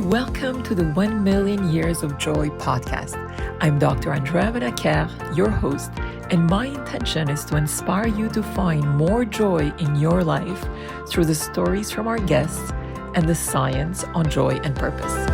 Welcome to the 1 Million Years of Joy podcast. I'm Dr. Andrea Benaker, your host, and my intention is to inspire you to find more joy in your life through the stories from our guests and the science on joy and purpose.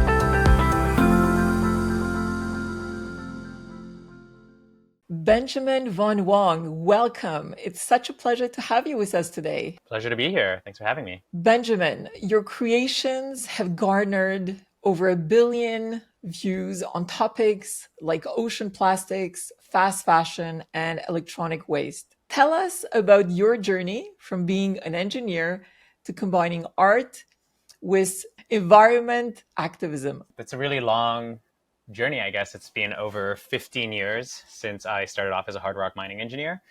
Benjamin Von Wong, welcome. It's such a pleasure to have you with us today. Pleasure to be here. Thanks for having me. Benjamin, your creations have garnered over 1 billion views on topics like ocean plastics, fast fashion, and electronic waste. Tell us about your journey from being an engineer to combining art with environment activism. It's a really long journey, I guess. It's been over 15 years since I started off as a hard rock mining engineer.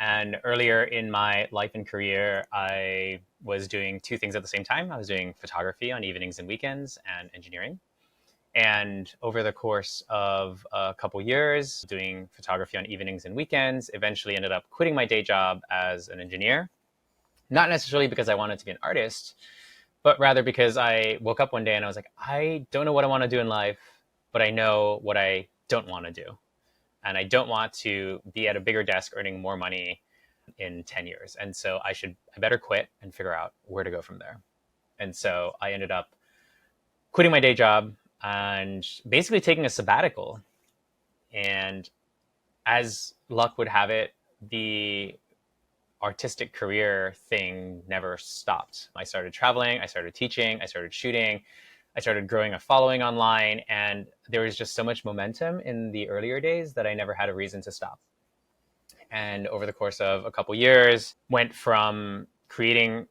And earlier in my life and career, I was doing two things at the same time. I was doing photography on evenings and weekends and engineering. And over the course of a couple years, doing photography on evenings and weekends, eventually ended up quitting my day job as an engineer. Not necessarily because I wanted to be an artist, but rather because I woke up one day and I was like, I don't know what I want to do in life, but I know what I don't want to do. And I don't want to be at a bigger desk earning more money in 10 years. And so I better quit and figure out where to go from there. And so I ended up quitting my day job and basically taking a sabbatical. And as luck would have it, the artistic career thing never stopped. I started traveling, I started teaching, I started shooting, I started growing a following online, and there was just so much momentum in the earlier days that I never had a reason to stop. And over the course of a couple years, went from creating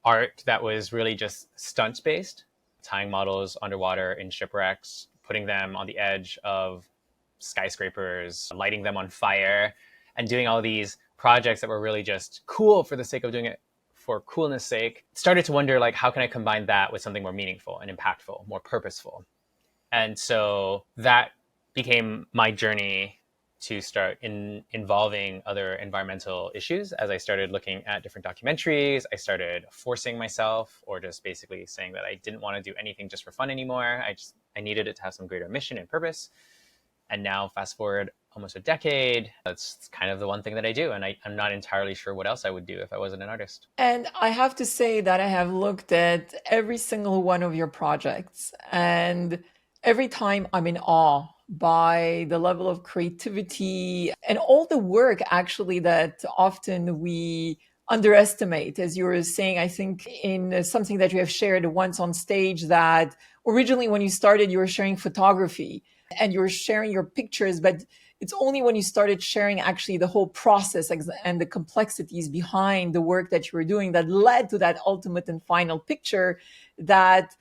art that was really just stunt-based, tying models underwater in shipwrecks, putting them on the edge of skyscrapers, lighting them on fire, and doing all these projects that were really just cool for the sake of doing it for coolness sake. Started to wonder, like, how can I combine that with something more meaningful and impactful, more purposeful? And so that became my journey to start involving other environmental issues. As I started looking at different documentaries, I started forcing myself, or just basically saying that I didn't want to do anything just for fun anymore. I needed it to have some greater mission and purpose. And now fast forward almost a decade, that's kind of the one thing that I do. And I'm not entirely sure what else I would do if I wasn't an artist. And I have to say that I have looked at every single one of your projects, and every time I'm in awe by the level of creativity and all the work actually that often we underestimate. As you were saying, I think in something that you have shared once on stage, that originally when you started, you were sharing photography and you were sharing your pictures, but it's only when you started sharing actually the whole process and the complexities behind the work that you were doing that led to that ultimate and final picture that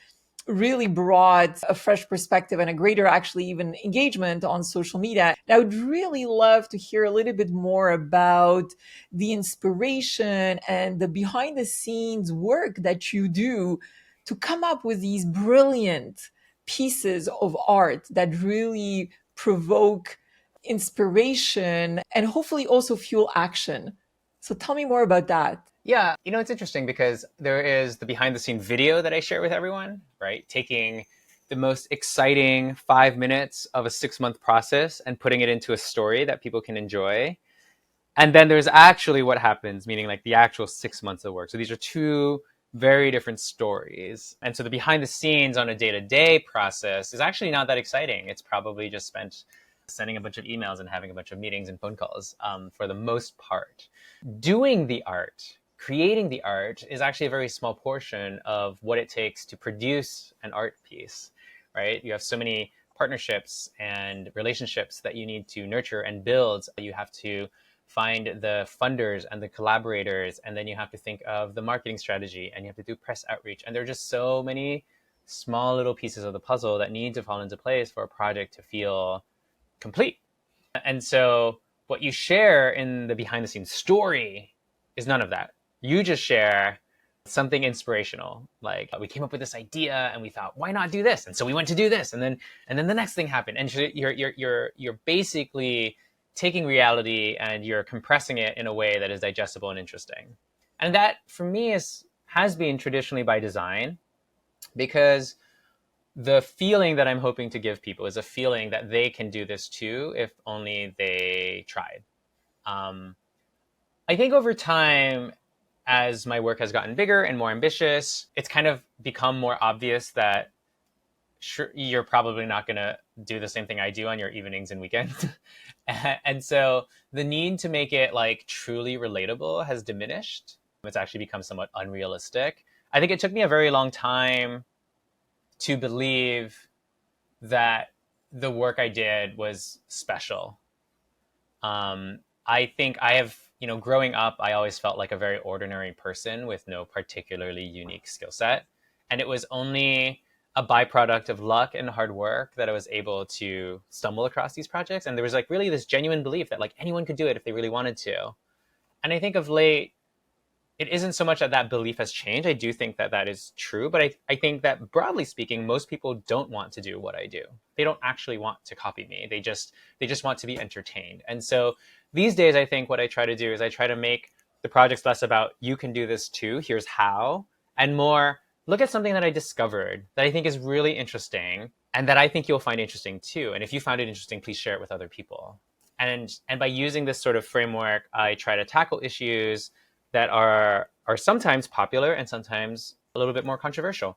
really brought a fresh perspective and a greater actually even engagement on social media. And I would really love to hear a little bit more about the inspiration and the behind the scenes work that you do to come up with these brilliant pieces of art that really provoke inspiration and hopefully also fuel action. So tell me more about that. Yeah, it's interesting because there is the behind the scene video that I share with everyone, right? Taking the most exciting 5 minutes of a 6-month process and putting it into a story that people can enjoy. And then there's actually what happens, meaning like the actual 6 months of work. So these are two very different stories. And so the behind the scenes on a day-to-day process is actually not that exciting. It's probably just spent sending a bunch of emails and having a bunch of meetings and phone calls for the most part. Doing the art, creating the art, is actually a very small portion of what it takes to produce an art piece, right? You have so many partnerships and relationships that you need to nurture and build. You have to find the funders and the collaborators, and then you have to think of the marketing strategy, and you have to do press outreach. And there are just so many small little pieces of the puzzle that need to fall into place for a project to feel complete. And so what you share in the behind the scenes story is none of that. You just share something inspirational. Like, we came up with this idea and we thought, why not do this? And so we went to do this, and then the next thing happened. And so you're basically taking reality and you're compressing it in a way that is digestible and interesting. And that, for me, has been traditionally by design, because the feeling that I'm hoping to give people is a feeling that they can do this too if only they tried. Um, I think over time, as my work has gotten bigger and more ambitious, it's kind of become more obvious that sure, you're probably not going to do the same thing I do on your evenings and weekends. And so the need to make it like truly relatable has diminished. It's actually become somewhat unrealistic. I think it took me a very long time to believe that the work I did was special. I think I have, growing up, I always felt like a very ordinary person with no particularly unique skill set. And it was only a byproduct of luck and hard work that I was able to stumble across these projects. And there was like really this genuine belief that like anyone could do it if they really wanted to. And I think of late, it isn't so much that that belief has changed. I do think that that is true, but I think that broadly speaking, most people don't want to do what I do. They don't actually want to copy me. They just want to be entertained. And so these days, I think what I try to do is I try to make the projects less about you can do this too, here's how, and more look at something that I discovered that I think is really interesting and that I think you'll find interesting too. And if you found it interesting, please share it with other people. And by using this sort of framework, I try to tackle issues that are sometimes popular and sometimes a little bit more controversial.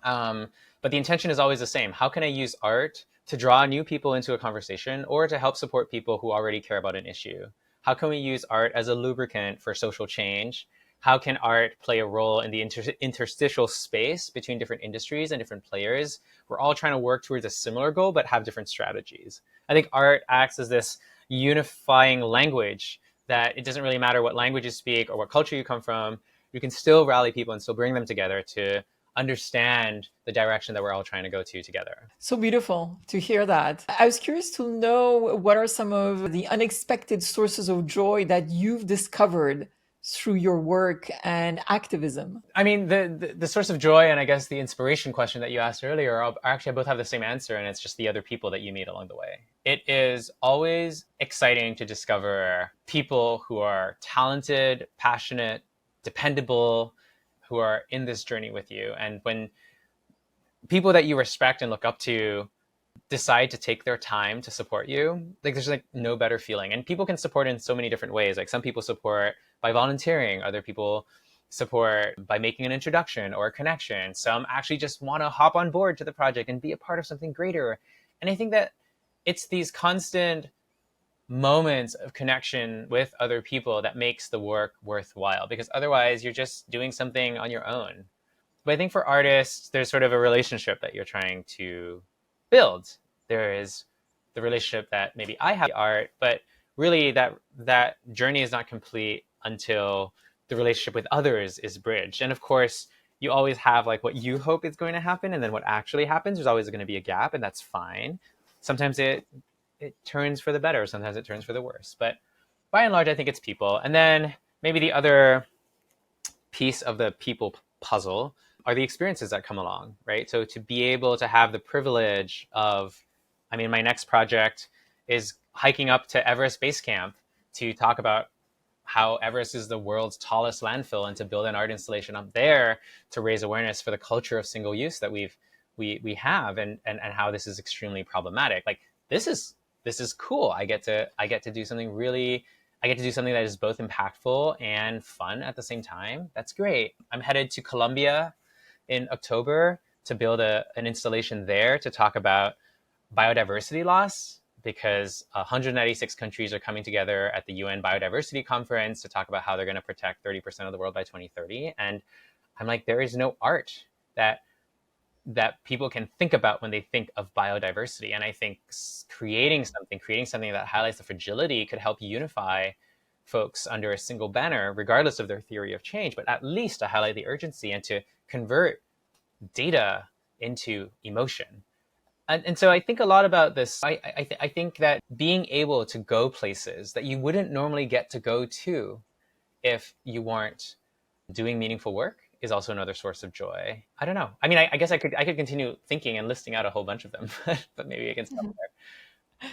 But the intention is always the same. How can I use art to draw new people into a conversation or to help support people who already care about an issue? How can we use art as a lubricant for social change? How can art play a role in the interstitial space between different industries and different players? We're all trying to work towards a similar goal, but have different strategies. I think art acts as this unifying language that it doesn't really matter what language you speak or what culture you come from. You can still rally people and still bring them together to understand the direction that we're all trying to go to together. So beautiful to hear that. I was curious to know what are some of the unexpected sources of joy that you've discovered through your work and activism. I mean, the source of joy and I guess the inspiration question that you asked earlier are actually both have the same answer, and it's just the other people that you meet along the way. It is always exciting to discover people who are talented, passionate, dependable, who are in this journey with you. And when people that you respect and look up to decide to take their time to support you, like there's like no better feeling. And people can support in so many different ways. Like some people support by volunteering, other people support by making an introduction or a connection. Some actually just want to hop on board to the project and be a part of something greater. And I think that it's these constant moments of connection with other people that makes the work worthwhile, because otherwise you're just doing something on your own. But I think for artists, there's sort of a relationship that you're trying to build. There is the relationship that maybe I have with art, but really that journey is not complete until the relationship with others is bridged. And of course, you always have like what you hope is going to happen, and then what actually happens. There's always going to be a gap, and that's fine. Sometimes it turns for the better, sometimes it turns for the worse. But by and large, I think it's people. And then maybe the other piece of the people puzzle are the experiences that come along, right? So to be able to have the privilege of, I mean, my next project is hiking up to Everest Base Camp to talk about how Everest is the world's tallest landfill, and to build an art installation up there to raise awareness for the culture of single use that we have, and how this is extremely problematic. Like this is cool. I get to do something really. I get to do something that is both impactful and fun at the same time. That's great. I'm headed to Colombia in October to build an installation there to talk about biodiversity loss, because 196 countries are coming together at the UN Biodiversity Conference to talk about how they're going to protect 30% of the world by 2030. And I'm like, there is no art that people can think about when they think of biodiversity. And I think creating something that highlights the fragility could help unify folks under a single banner, regardless of their theory of change, but at least to highlight the urgency and to convert data into emotion. And so I think a lot about this. I think that being able to go places that you wouldn't normally get to go to if you weren't doing meaningful work is also another source of joy. I don't know. I mean, I guess I could continue thinking and listing out a whole bunch of them, but maybe I can stop there.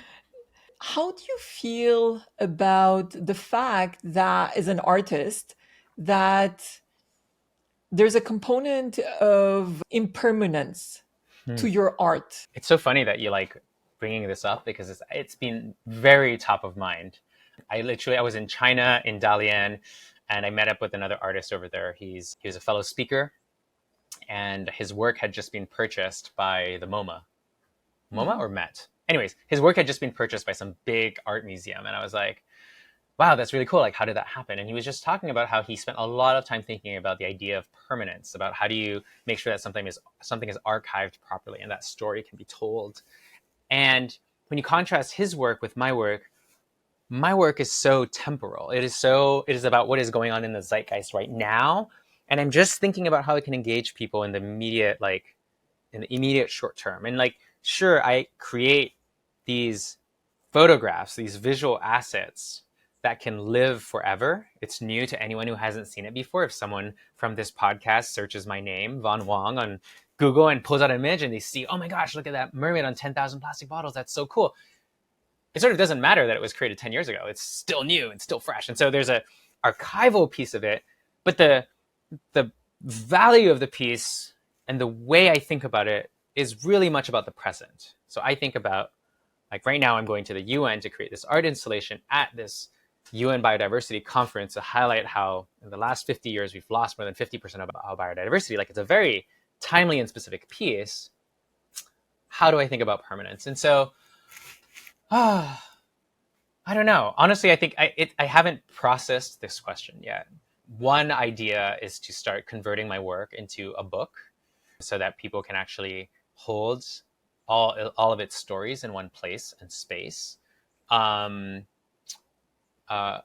How do you feel about the fact that as an artist that there's a component of impermanence Hmm. to your art? It's so funny that you like bringing this up because it's been very top of mind. I was in China in Dalian, and I met up with another artist over there. He was a fellow speaker, and his work had just been purchased by the MoMA Mhm. or Met. Anyways, his work had just been purchased by some big art museum, and I was like, wow, that's really cool. Like, how did that happen? And he was just talking about how he spent a lot of time thinking about the idea of permanence, about how do you make sure that something is archived properly and that story can be told. And when you contrast his work with my work is so temporal. It is about what is going on in the zeitgeist right now. And I'm just thinking about how it can engage people in the immediate, like in the immediate short term. And like, sure, I create these photographs, these visual assets that can live forever. It's new to anyone who hasn't seen it before. If someone from this podcast searches my name, Von Wong, on Google and pulls out an image and they see, oh my gosh, look at that mermaid on 10,000 plastic bottles. That's so cool. It sort of doesn't matter that it was created 10 years ago. It's still new and still fresh. And so there's a archival piece of it, but the value of the piece and the way I think about it is really much about the present. So I think about, like, right now I'm going to the UN to create this art installation at this UN biodiversity conference to highlight how in the last 50 years we've lost more than 50% of our biodiversity. Like, it's a very timely and specific piece. How do I think about permanence? And so I don't know. Honestly, I think I haven't processed this question yet. One idea is to start converting my work into a book so that people can actually hold all of its stories in one place and space. Um, uh,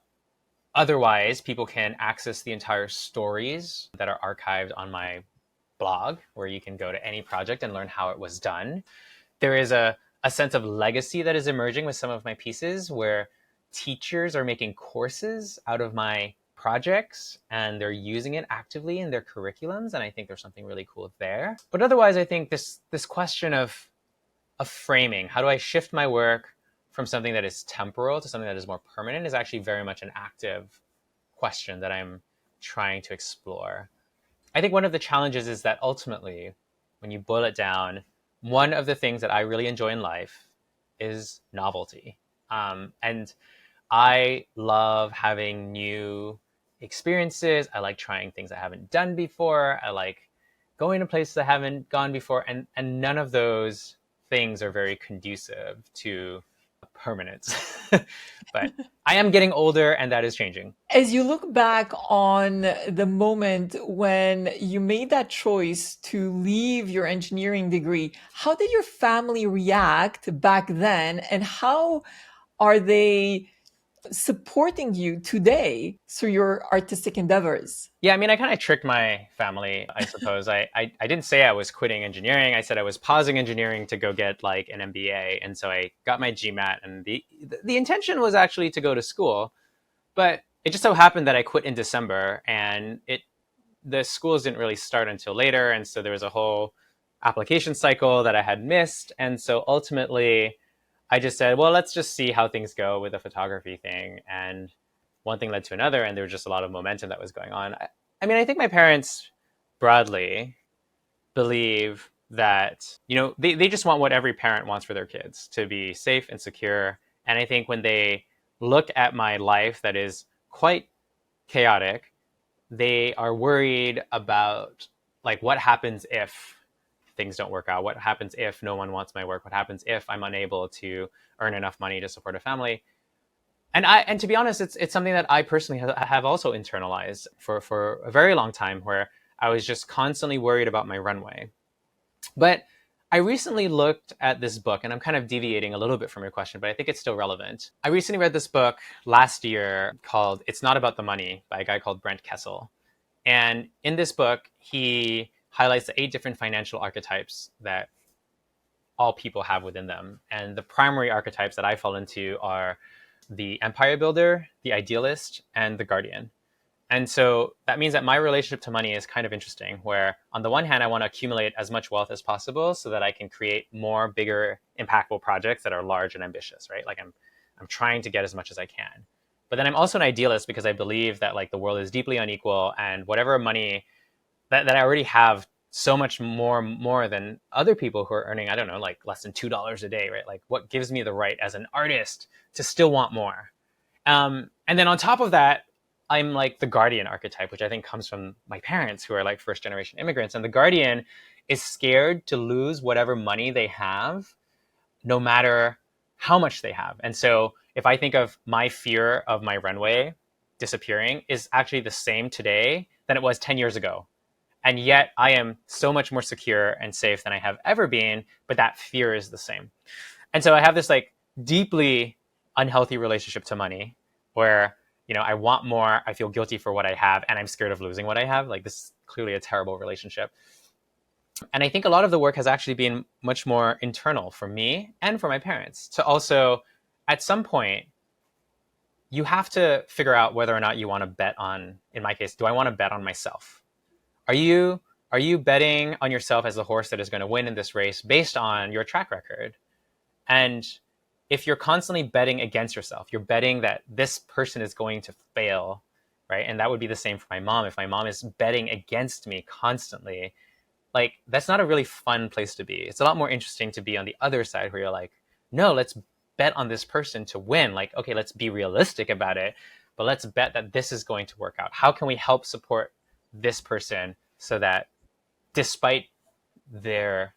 Otherwise, people can access the entire stories that are archived on my blog, where you can go to any project and learn how it was done. There is a sense of legacy that is emerging with some of my pieces where teachers are making courses out of my projects and they're using it actively in their curriculums. And I think there's something really cool there. But otherwise, I think this question of framing, how do I shift my work from something that is temporal to something that is more permanent, is actually very much an active question that I'm trying to explore. I think one of the challenges is that ultimately, when you boil it down, one of the things that I really enjoy in life is novelty. And I love having new experiences. I like trying things I haven't done before. I like going to places I haven't gone before. And none of those things are very conducive to permanence. But I am getting older and that is changing. As you look back on the moment when you made that choice to leave your engineering degree, how did your family react back then, and how are they supporting you today through your artistic endeavors? Yeah, I mean, I kind of tricked my family, I suppose. I didn't say I was quitting engineering. I said I was pausing engineering to go get like an MBA. And so I got my GMAT, and the intention was actually to go to school, but it just so happened that I quit in December, and the schools didn't really start until later. And so there was a whole application cycle that I had missed. And so ultimately, I just said, well, let's just see how things go with the photography thing. And one thing led to another, and there was just a lot of momentum that was going on. I mean, I think my parents broadly believe that, they just want what every parent wants for their kids, to be safe and secure. And I think when they look at my life that is quite chaotic, they are worried about, like, what happens if things don't work out? What happens if no one wants my work? What happens if I'm unable to earn enough money to support a family? And to be honest, it's something that I personally have also internalized for a very long time, where I was just constantly worried about my runway. But I recently looked at this book, and I'm kind of deviating a little bit from your question, but I think it's still relevant. I recently read this book last year called It's Not About the Money by a guy called Brent Kessel. And in this book, he highlights the 8 different financial archetypes that all people have within them. And the primary archetypes that I fall into are the empire builder, the idealist, and the guardian. And so that means that my relationship to money is kind of interesting, where on the one hand, I want to accumulate as much wealth as possible so that I can create more, bigger, impactful projects that are large and ambitious, right? Like, I'm trying to get as much as I can. But then I'm also an idealist because I believe that, like, the world is deeply unequal, and whatever money that I already have so much more than other people who are earning, I don't know, like less than $2 a day, right? Like what gives me the right as an artist to still want more? And then on top of that, I'm like the guardian archetype, which I think comes from my parents who are like first generation immigrants. And the guardian is scared to lose whatever money they have, no matter how much they have. And so if I think of my fear of my runway disappearing is actually the same today than it was 10 years ago. And yet I am so much more secure and safe than I have ever been, but that fear is the same. And so I have this like deeply unhealthy relationship to money where, I want more, I feel guilty for what I have, and I'm scared of losing what I have. Like this is clearly a terrible relationship. And I think a lot of the work has actually been much more internal for me and for my parents to also, at some point, you have to figure out whether or not you want to bet on, in my case, do I want to bet on myself? Are you are you betting on yourself as the horse that is going to win in this race based on your track record? And if you're constantly betting against yourself, you're betting that this person is going to fail, right? And that would be the same for my mom. If my mom is betting against me constantly, like that's not a really fun place to be. It's a lot more interesting to be on the other side where you're like, no, let's bet on this person to win. Like, okay, let's be realistic about it, but let's bet that this is going to work out. How can we help support this person so that despite their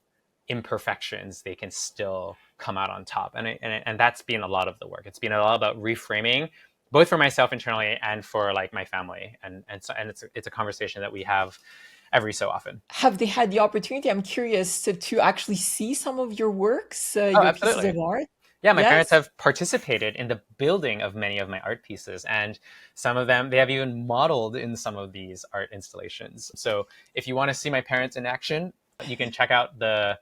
imperfections, they can still come out on top? And that's been a lot of the work. It's been a lot about reframing, both for myself internally and for like my family. And it's a conversation that we have every so often. Have they had the opportunity? I'm curious to actually see some of your works, Oh, your pieces of absolutely. art. Yeah, my parents Yes. have participated in the building of many of my art pieces, and some of them they have even modeled in some of these art installations. So if you want to see my parents in action, you can check out the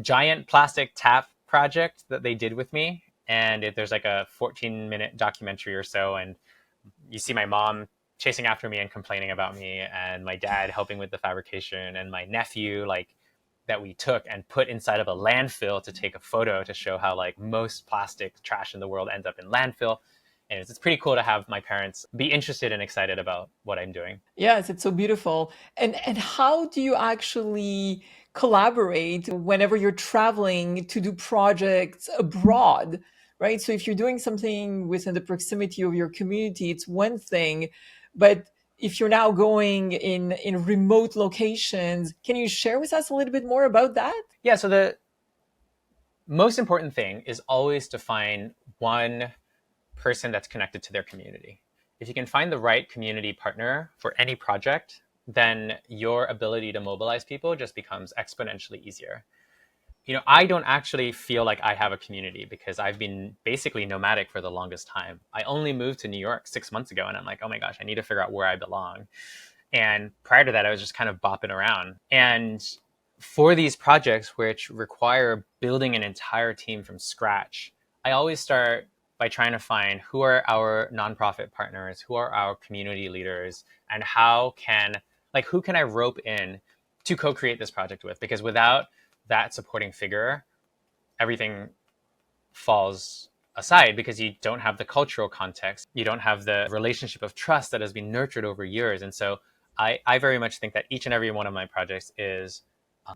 giant plastic tap project that they did with me. And there's like a 14-minute documentary or so, and you see my mom chasing after me and complaining about me, and my dad helping with the fabrication, and my nephew like that we took and put inside of a landfill to take a photo to show how like most plastic trash in the world ends up in landfill. And it's pretty cool to have my parents be interested and excited about what I'm doing. Yes, it's so beautiful. And how do you actually collaborate whenever you're traveling to do projects abroad, right? So if you're doing something within the proximity of your community, it's one thing, but if you're now going in remote locations, can you share with us a little bit more about that? Yeah, so the most important thing is always to find one person that's connected to their community. If you can find the right community partner for any project, then your ability to mobilize people just becomes exponentially easier. I don't actually feel like I have a community because I've been basically nomadic for the longest time. I only moved to New York 6 months ago, and I'm like, oh my gosh, I need to figure out where I belong. And prior to that, I was just kind of bopping around. And for these projects, which require building an entire team from scratch, I always start by trying to find who are our nonprofit partners, who are our community leaders, and who can I rope in to co-create this project with? Because without that supporting figure, everything falls aside because you don't have the cultural context. You don't have the relationship of trust that has been nurtured over years. And so I very much think that each and every one of my projects is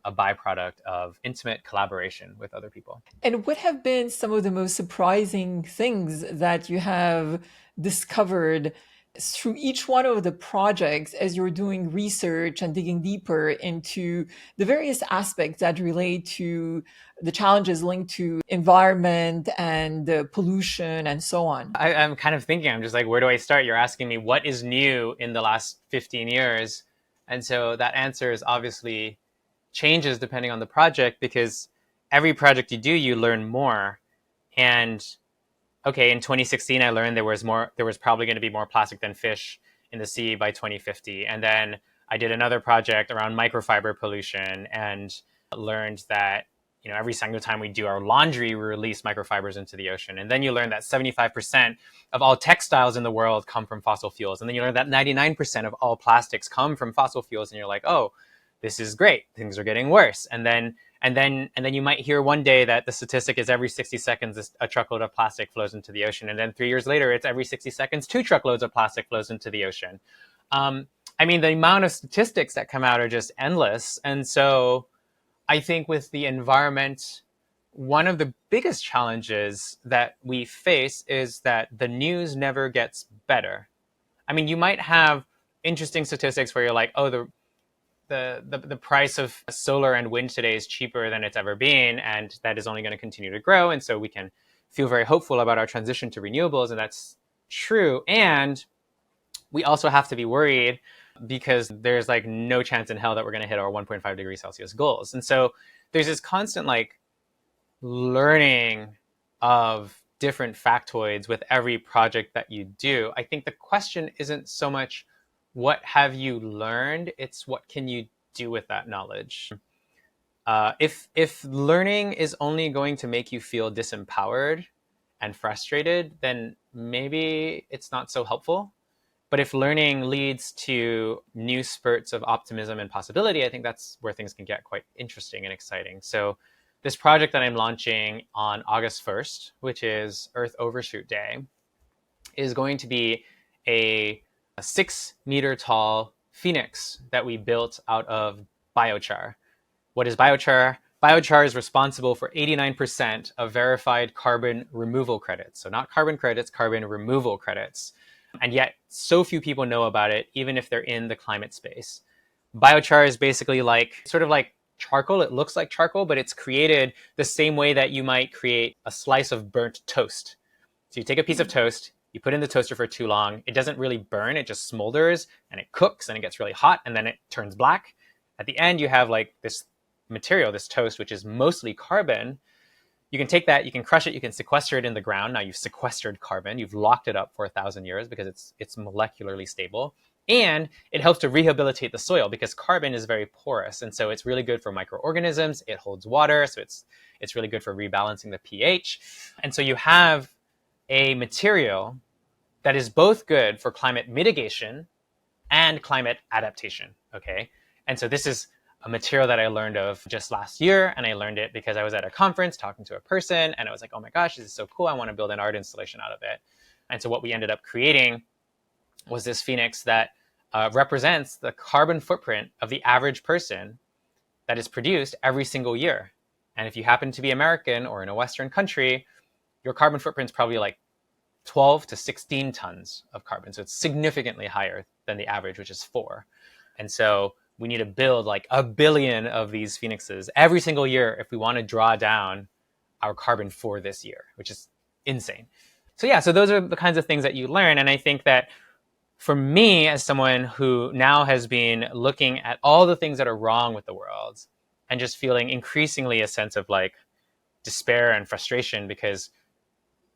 a byproduct of intimate collaboration with other people. And what have been some of the most surprising things that you have discovered through each one of the projects as you're doing research and digging deeper into the various aspects that relate to the challenges linked to environment and pollution and so on? I'm kind of thinking, I'm just like, where do I start? You're asking me what is new in the last 15 years. And so that answer is obviously changes depending on the project because every project you do, you learn more. And okay, in 2016, I learned there was probably going to be more plastic than fish in the sea by 2050. And then I did another project around microfiber pollution and learned that, every single time we do our laundry, we release microfibers into the ocean. And then you learn that 75% of all textiles in the world come from fossil fuels. And then you learn that 99% of all plastics come from fossil fuels. And you're like, oh, this is great. Things are getting worse. And then you might hear one day that the statistic is every 60 seconds a truckload of plastic flows into the ocean, and then 3 years later it's every 60 seconds 2 truckloads of plastic flows into the ocean. I mean, the amount of statistics that come out are just endless. And so I think with the environment, one of the biggest challenges that we face is that the news never gets better. I mean, you might have interesting statistics where you're like, oh, the price of solar and wind today is cheaper than it's ever been, and that is only going to continue to grow. And so we can feel very hopeful about our transition to renewables, and that's true. And we also have to be worried because there's like no chance in hell that we're going to hit our 1.5 degrees Celsius goals. And so there's this constant like learning of different factoids with every project that you do. I think the question isn't so much what have you learned, it's what can you do with that knowledge. If learning is only going to make you feel disempowered and frustrated, then maybe it's not so helpful. But if learning leads to new spurts of optimism and possibility, I think that's where things can get quite interesting and exciting. So this project that I'm launching on August 1st, which is Earth Overshoot Day, is going to be a 6-meter tall phoenix that we built out of biochar. What is biochar? Biochar is responsible for 89% of verified carbon removal credits. So not carbon credits, carbon removal credits. And yet so few people know about it, even if they're in the climate space. Biochar is basically like sort of like charcoal. It looks like charcoal, but it's created the same way that you might create a slice of burnt toast. So you take a piece of toast, you put it in the toaster for too long, it doesn't really burn, it just smolders and it cooks and it gets really hot and then it turns black. At the end, you have like this material, this toast, which is mostly carbon. You can take that, you can crush it, you can sequester it in the ground. Now you've sequestered carbon, you've locked it up for 1,000 years because it's molecularly stable. And it helps to rehabilitate the soil because carbon is very porous. And so it's really good for microorganisms. It holds water. So it's really good for rebalancing the pH. And so you have a material that is both good for climate mitigation and climate adaptation. Okay. And so this is a material that I learned of just last year. And I learned it because I was at a conference talking to a person and I was like, oh my gosh, this is so cool. I want to build an art installation out of it. And so what we ended up creating was this phoenix that represents the carbon footprint of the average person that is produced every single year. And if you happen to be American or in a Western country, your carbon footprint is probably like 12 to 16 tons of carbon. So it's significantly higher than the average, which is 4. And so we need to build like 1 billion of these phoenixes every single year if we want to draw down our carbon for this year, which is insane. So yeah, so those are the kinds of things that you learn. And I think that for me, as someone who now has been looking at all the things that are wrong with the world and just feeling increasingly a sense of like despair and frustration because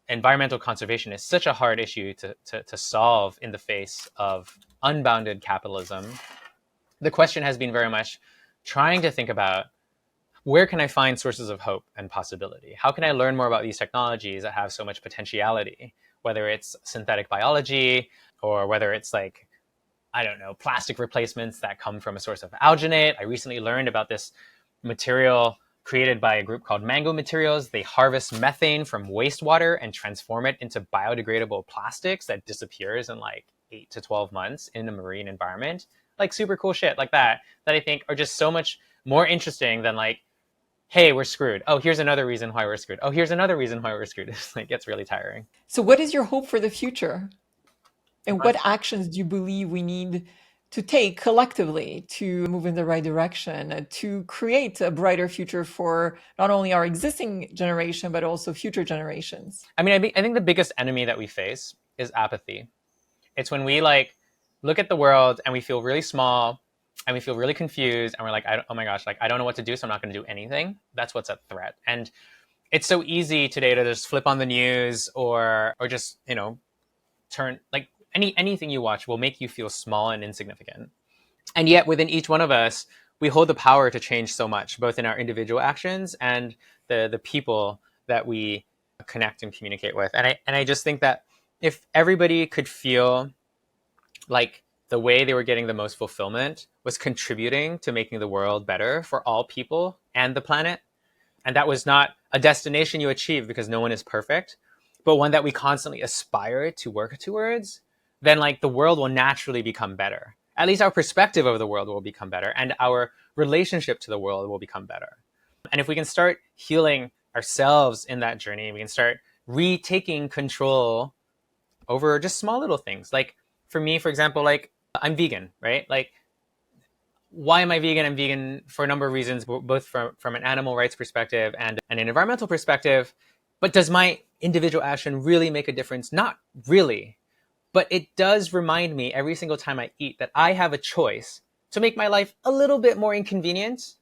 environmental conservation is such a hard issue to solve in the face of unbounded capitalism, the question has been very much trying to think about where can I find sources of hope and possibility? How can I learn more about these technologies that have so much potentiality, whether it's synthetic biology or whether it's like, I don't know, plastic replacements that come from a source of alginate. I recently learned about this material created by a group called Mango Materials. They harvest methane from wastewater and transform it into biodegradable plastics that disappears in like 8 to 12 months in a marine environment. Like super cool shit like that I think are just so much more interesting than like, hey, we're screwed. Oh, here's another reason why we're screwed. Oh, here's another reason why we're screwed. It gets really tiring. So, what is your hope for the future? And what actions do you believe we need to take collectively to move in the right direction, to create a brighter future for not only our existing generation, but also future generations? I mean, I think the biggest enemy that we face is apathy. It's when we like look at the world and we feel really small and we feel really confused and we're like, oh my gosh, like I don't know what to do, so I'm not going to do anything. That's what's at threat. And it's so easy today to just flip on the news or just, you know, turn like anything you watch will make you feel small and insignificant. And yet within each one of us, we hold the power to change so much, both in our individual actions and the people that we connect and communicate with. And I just think that if everybody could feel like the way they were getting the most fulfillment was contributing to making the world better for all people and the planet, and that was not a destination you achieve because no one is perfect, but one that we constantly aspire to work towards, then like the world will naturally become better. at least our perspective of the world will become better, and our relationship to the world will become better. And if we can start healing ourselves in that journey, we can start retaking control over just small little things. Like for me, for example, like I'm vegan, right? Like why am I vegan? I'm vegan for a number of reasons, both from an animal rights perspective and an environmental perspective. But does my individual action really make a difference? Not really. But it does remind me every single time I eat that I have a choice to make my life a little bit more inconvenient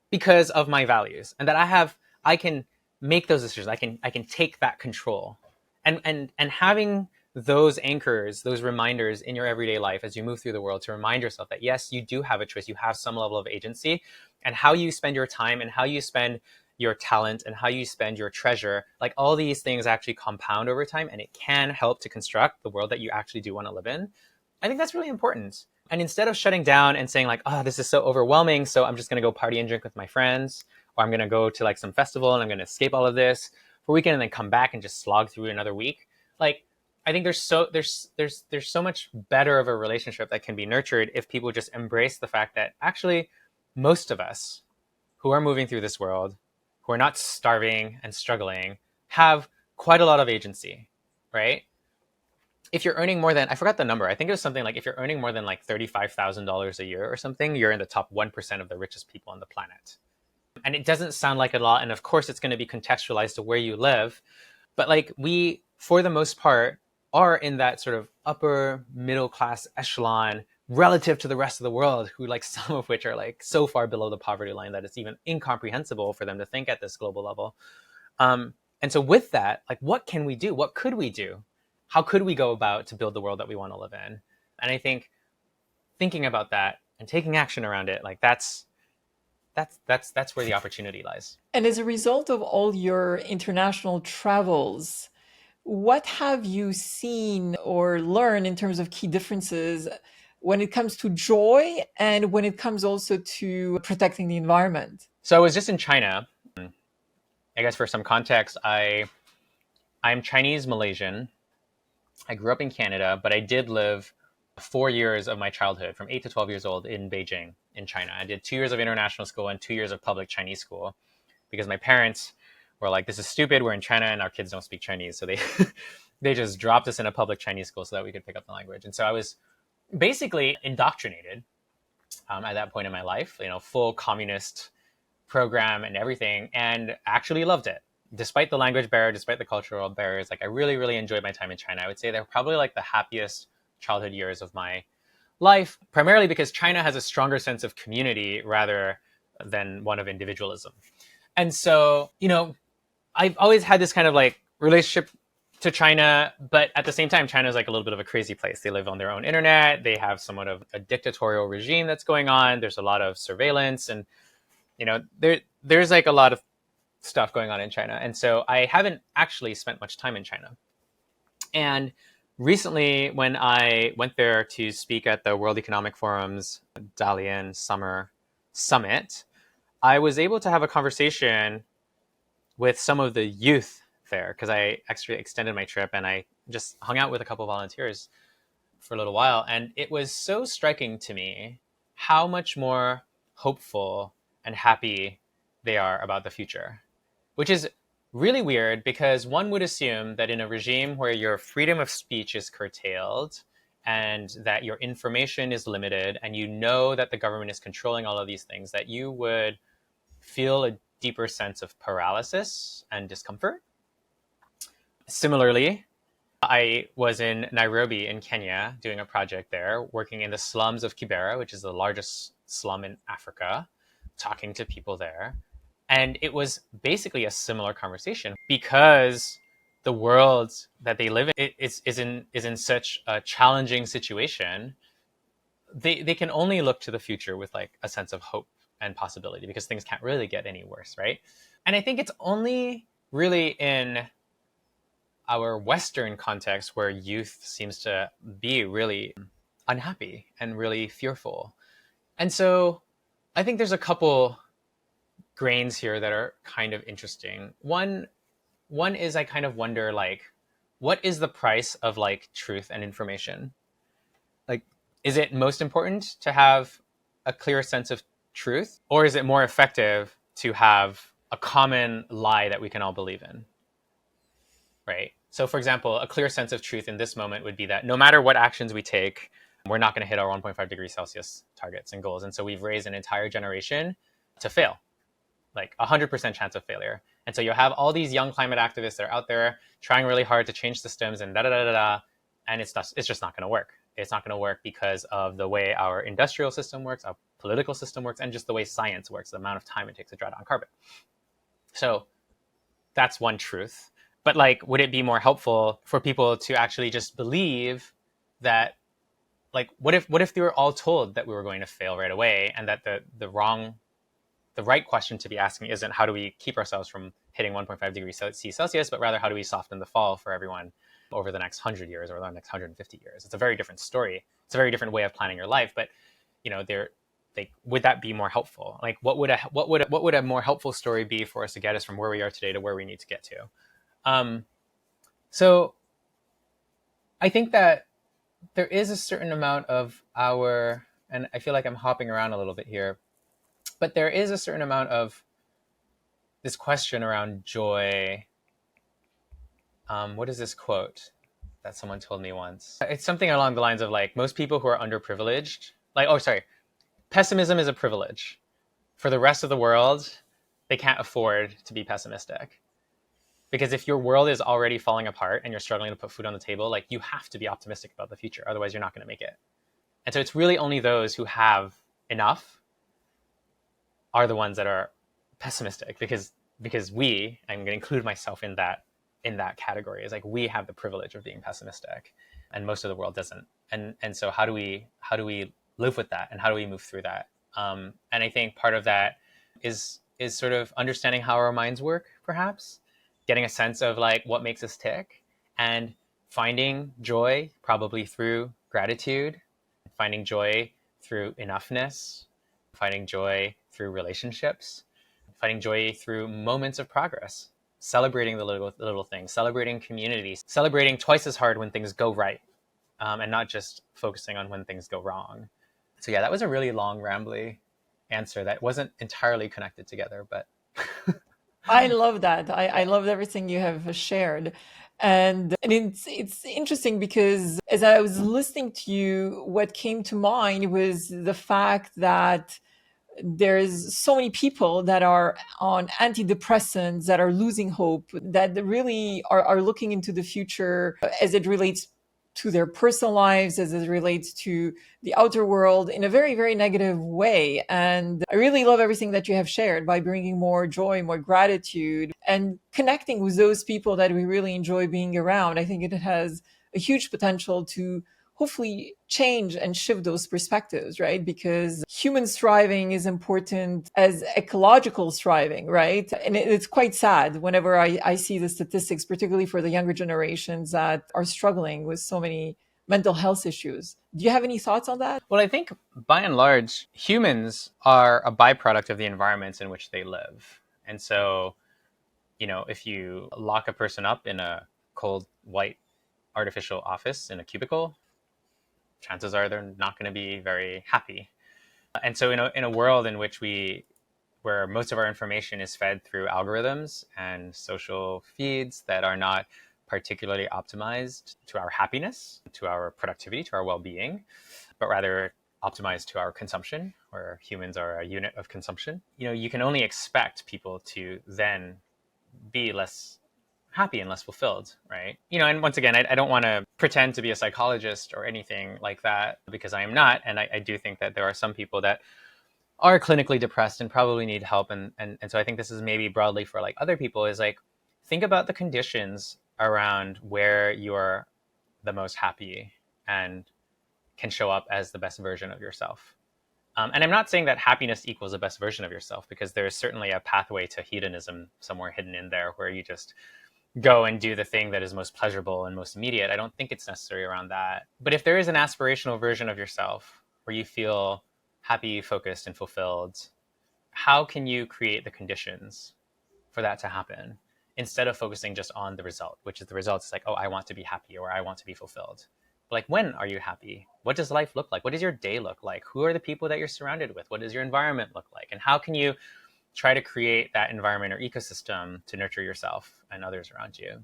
because of my values, and that I can make those decisions. I can take that control. And having those anchors, those reminders in your everyday life as you move through the world, to remind yourself that yes, you do have a choice, you have some level of agency, and how you spend your time and how you spend your talent and how you spend your treasure, like all these things actually compound over time, and it can help to construct the world that you actually do want to live in. I think that's really important. And instead of shutting down and saying like, oh, this is so overwhelming, so I'm just going to go party and drink with my friends, or I'm going to go to like some festival and I'm going to escape all of this for a weekend and then come back and just slog through another week. Like, I think there's so much better of a relationship that can be nurtured if people just embrace the fact that actually most of us who are moving through this world, who are not starving and struggling, have quite a lot of agency, right? If you're earning more than, I forgot the number, I think it was something like if you're earning more than like $35,000 a year or something, you're in the top 1% of the richest people on the planet. And it doesn't sound like a lot. And of course, it's going to be contextualized to where you live. But like we, for the most part, are in that sort of upper middle class echelon relative to the rest of the world, who like some of which are like so far below the poverty line that it's even incomprehensible for them to think at this global level. And so with that, like what can we do? What could we do? How could we go about to build the world that we want to live in? And I think thinking about that and taking action around it, like that's where the opportunity lies. And as a result of all your international travels, what have you seen or learned in terms of key differences when it comes to joy and when it comes also to protecting the environment? So I was just in China. I guess for some context, I'm Chinese Malaysian. I grew up in Canada, but I did live 4 years of my childhood, from 8 to 12 years old, in Beijing, in China. I did 2 years of international school and 2 years of public Chinese school because my parents were like, this is stupid. We're in China and our kids don't speak Chinese. So they, they just dropped us in a public Chinese school so that we could pick up the language. And so I was basically indoctrinated at that point in my life, full communist program and everything, and actually loved it. Despite the language barrier, despite the cultural barriers, like I really, really enjoyed my time in China. I would say they're probably like the happiest childhood years of my life, primarily because China has a stronger sense of community rather than one of individualism. And so, I've always had this kind of like relationship to China, but at the same time, China is like a little bit of a crazy place. They live on their own internet. They have somewhat of a dictatorial regime that's going on. There's a lot of surveillance, and there's like a lot of stuff going on in China. And so I haven't actually spent much time in China. And recently, when I went there to speak at the World Economic Forum's Dalian Summer Summit, I was able to have a conversation with some of the youth there because I actually extended my trip and I just hung out with a couple of volunteers for a little while. And it was so striking to me how much more hopeful and happy they are about the future, which is really weird because one would assume that in a regime where your freedom of speech is curtailed and that your information is limited and that the government is controlling all of these things, that you would feel a deeper sense of paralysis and discomfort. Similarly, I was in Nairobi in Kenya doing a project there, working in the slums of Kibera, which is the largest slum in Africa, talking to people there. And it was basically a similar conversation because the world that they live in is in such a challenging situation. They can only look to the future with like a sense of hope and possibility because things can't really get any worse, right? And I think it's only really in our Western context where youth seems to be really unhappy and really fearful. And so I think there's a couple grains here that are kind of interesting. One is I kind of wonder like, what is the price of like truth and information? Like Is it most important to have a clear sense of truth, or is it more effective to have a common lie that we can all believe in? Right? So, for example, a clear sense of truth in this moment would be that no matter what actions we take, we're not going to hit our 1.5 degrees Celsius targets and goals. And so we've raised an entire generation to fail, like 100% chance of failure. And so you'll have all these young climate activists that are out there trying really hard to change systems and da da da da da, and it's just not going to work. It's not going to work because of the way our industrial system works, our political system works, and just the way science works, the amount of time it takes to draw down carbon. So that's one truth. But like, would it be more helpful for people to actually just believe that, like, what if they were all told that we were going to fail right away, and that the right question to be asking isn't how do we keep ourselves from hitting 1.5 degrees Celsius, but rather how do we soften the fall for everyone over the next 100 years or the next 150 years? It's a very different story. It's a very different way of planning your life. But would that be more helpful? Like, what would a more helpful story be for us to get us from where we are today to where we need to get to? So I think that there is a certain amount of our, and I feel like I'm hopping around a little bit here, but there is a certain amount of this question around joy. What is this quote that someone told me once? It's something along the lines of like, most people who are underprivileged, pessimism is a privilege. For the rest of the world, they can't afford to be pessimistic. Because if your world is already falling apart and you're struggling to put food on the table, like, you have to be optimistic about the future. Otherwise, you're not going to make it. And so it's really only those who have enough are the ones that are pessimistic, because we, I'm going to include myself in that category, is like, we have the privilege of being pessimistic, and most of the world doesn't. And so how do we live with that, and how do we move through that? And I think part of that is sort of understanding how our minds work, perhaps getting a sense of like what makes us tick, and finding joy probably through gratitude, finding joy through enoughness, finding joy through relationships, finding joy through moments of progress, celebrating the little things, celebrating communities, celebrating twice as hard when things go right, and not just focusing on when things go wrong. So yeah, that was a really long, rambly answer that wasn't entirely connected together, but I love that. I love everything you have shared. And it's interesting because as I was listening to you, what came to mind was the fact that there's so many people that are on antidepressants that are losing hope, that really are looking into the future as it relates to their personal lives, as it relates to the outer world, in a very, very negative way. And I really love everything that you have shared by bringing more joy, more gratitude, and connecting with those people that we really enjoy being around. I think it has a huge potential to hopefully change and shift those perspectives, right? Because human thriving is important as ecological thriving, right? And it's quite sad whenever I see the statistics, particularly for the younger generations that are struggling with so many mental health issues. Do you have any thoughts on that? well, I think by and large, humans are a byproduct of the environments in which they live. And so, if you lock a person up in a cold, white, artificial office in a cubicle, chances are they're not going to be very happy. And so, in a world in which where most of our information is fed through algorithms and social feeds that are not particularly optimized to our happiness, to our productivity, to our well-being, but rather optimized to our consumption, where humans are a unit of consumption, you can only expect people to then be less happy and less fulfilled, right? And once again, I don't want to pretend to be a psychologist or anything like that, because I am not. And I do think that there are some people that are clinically depressed and probably need help. And so I think this is maybe broadly for like other people, is like, think about the conditions around where you are the most happy and can show up as the best version of yourself. And I'm not saying that happiness equals the best version of yourself, because there is certainly a pathway to hedonism somewhere hidden in there, where you just go and do the thing that is most pleasurable and most immediate. I don't think it's necessary around that. But if there is an aspirational version of yourself where you feel happy, focused, and fulfilled, how can you create the conditions for that to happen, instead of focusing just on the result, which is the result is like, oh, I want to be happy, or I want to be fulfilled. But like, when are you happy? what does life look like? What does your day look like? Who are the people that you're surrounded with? What does your environment look like? And how can you try to create that environment or ecosystem to nurture yourself and others around you?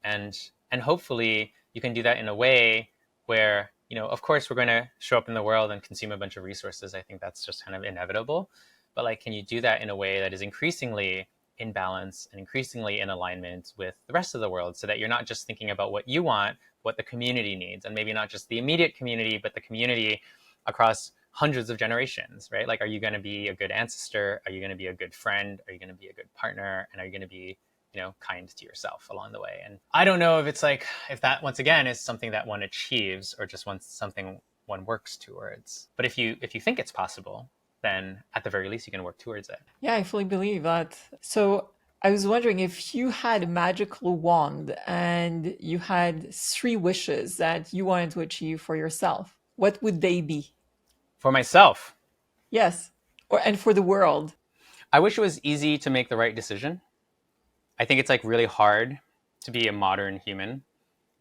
And hopefully you can do that in a way where, of course we're going to show up in the world and consume a bunch of resources. I think that's just kind of inevitable. But like, can you do that in a way that is increasingly in balance and increasingly in alignment with the rest of the world, so that you're not just thinking about what you want, what the community needs, and maybe not just the immediate community, but the community across hundreds of generations, right? Like, are you going to be a good ancestor? Are you going to be a good friend? Are you going to be a good partner? And are you going to be, kind to yourself along the way? And I don't know if it's like, if that once again is something that one achieves or just something one works towards. But if you think it's possible, then at the very least you can work towards it. Yeah, I fully believe that. So I was wondering, if you had a magical wand and you had three wishes that you wanted to achieve for yourself, what would they be? For myself, Yes. And for the world. I wish it was easy to make the right decision. I think it's like really hard to be a modern human,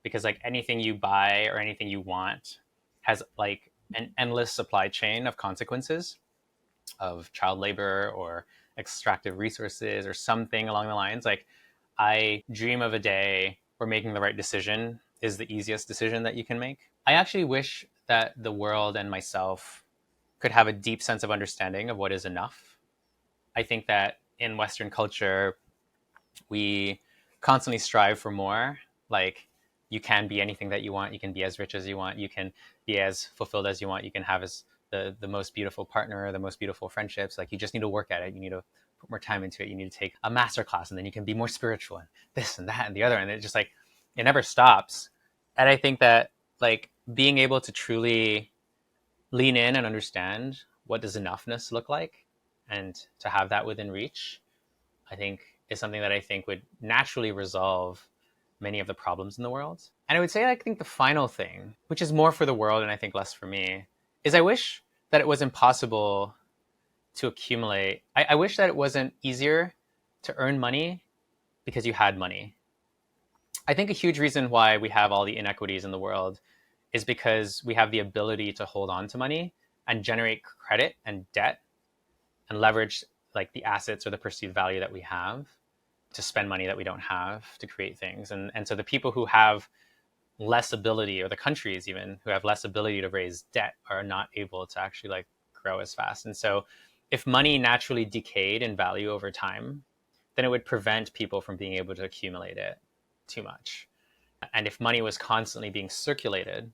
because like anything you buy or anything you want has like an endless supply chain of consequences, of child labor or extractive resources or something along the lines. Like, I dream of a day where making the right decision is the easiest decision that you can make. I actually wish that the world and myself could have a deep sense of understanding of what is enough. I think that in Western culture, we constantly strive for more. Like, you can be anything that you want. You can be as rich as you want. You can be as fulfilled as you want. You can have as the most beautiful partner, the most beautiful friendships. Like, you just need to work at it. You need to put more time into it. You need to take a master class, and then you can be more spiritual and this and that and the other. And it just like, it never stops. And I think that like being able to truly lean in and understand what does enoughness look like, and to have that within reach, I think is something that I think would naturally resolve many of the problems in the world. And I would say, I think the final thing, which is more for the world and I think less for me, is I wish that it was impossible to accumulate. I wish that it wasn't easier to earn money because you had money. I think a huge reason why we have all the inequities in the world is because we have the ability to hold on to money and generate credit and debt and leverage like the assets or the perceived value that we have to spend money that we don't have to create things. And so the people who have less ability, or the countries even who have less ability to raise debt, are not able to actually like grow as fast. And so if money naturally decayed in value over time, then it would prevent people from being able to accumulate it too much. And if money was constantly being circulated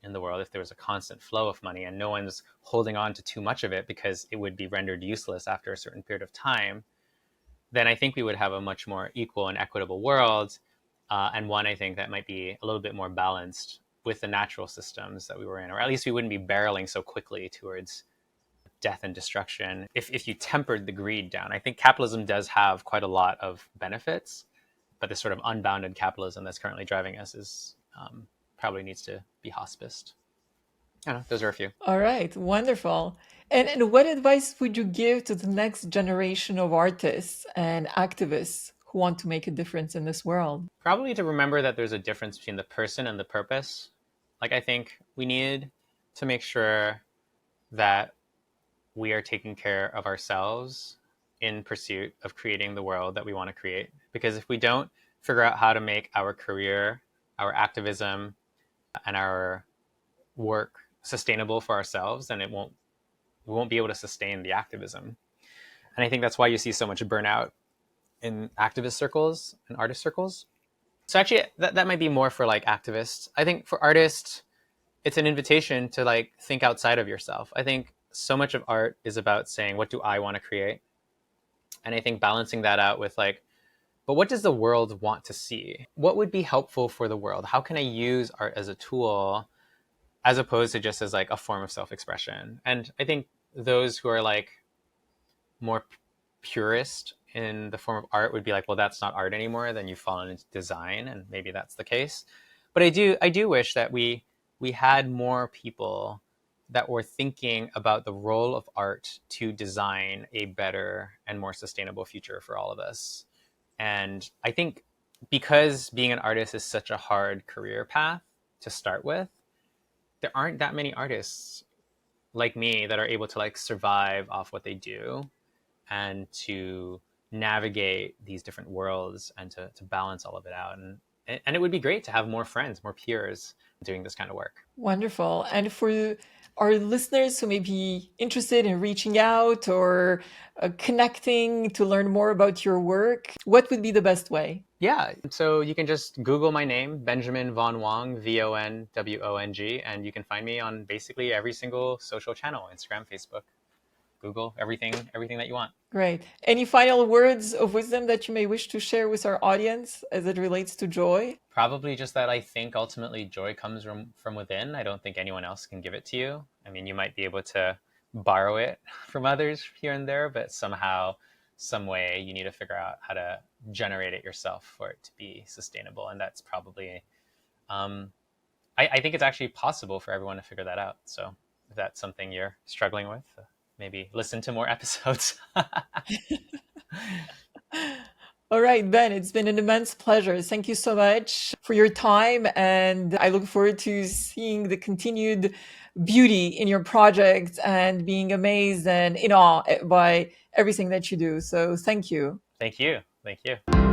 in the world, if there was a constant flow of money and no one's holding on to too much of it because it would be rendered useless after a certain period of time, then I think we would have a much more equal and equitable world, and one I think that might be a little bit more balanced with the natural systems that we were in, or at least we wouldn't be barreling so quickly towards death and destruction if you tempered the greed down. I think capitalism does have quite a lot of benefits, but this sort of unbounded capitalism that's currently driving us is probably needs to be hospiced. I don't know. Those are a few. All right, wonderful. And what advice would you give to the next generation of artists and activists who want to make a difference in this world? Probably to remember that there's a difference between the person and the purpose. Like, I think we need to make sure that we are taking care of ourselves in pursuit of creating the world that we want to create. Because if we don't figure out how to make our career, our activism, and our work sustainable for ourselves, then we won't be able to sustain the activism. And I think that's why you see so much burnout in activist circles and artist circles. So actually, that might be more for like activists. I think for artists, it's an invitation to like think outside of yourself. I think so much of art is about saying, what do I want to create? And I think balancing that out with like, but what does the world want to see? What would be helpful for the world? How can I use art as a tool as opposed to just as like a form of self-expression? And I think those who are like more purist in the form of art would be like, well, that's not art anymore. Then you've fallen into design, and maybe that's the case. But I do wish that we had more people that were thinking about the role of art to design a better and more sustainable future for all of us. And I think because being an artist is such a hard career path to start with, there aren't that many artists like me that are able to like survive off what they do and to navigate these different worlds and to balance all of it out. And it would be great to have more friends, more peers doing this kind of work. Wonderful. And for our listeners who may be interested in reaching out or connecting to learn more about your work, what would be the best way? Yeah, so you can just Google my name, Benjamin Von Wong, VonWong, and you can find me on basically every single social channel, Instagram, Facebook, Google, everything that you want. Great. Any final words of wisdom that you may wish to share with our audience as it relates to joy? Probably just that I think ultimately joy comes from within. I don't think anyone else can give it to you. I mean, you might be able to borrow it from others here and there, but somehow, some way, you need to figure out how to generate it yourself for it to be sustainable. And that's probably, I think it's actually possible for everyone to figure that out. So if that's something you're struggling with, maybe listen to more episodes. All right, Ben, it's been an immense pleasure. Thank you so much for your time. And I look forward to seeing the continued beauty in your project and being amazed and in awe by everything that you do. So thank you. Thank you. Thank you.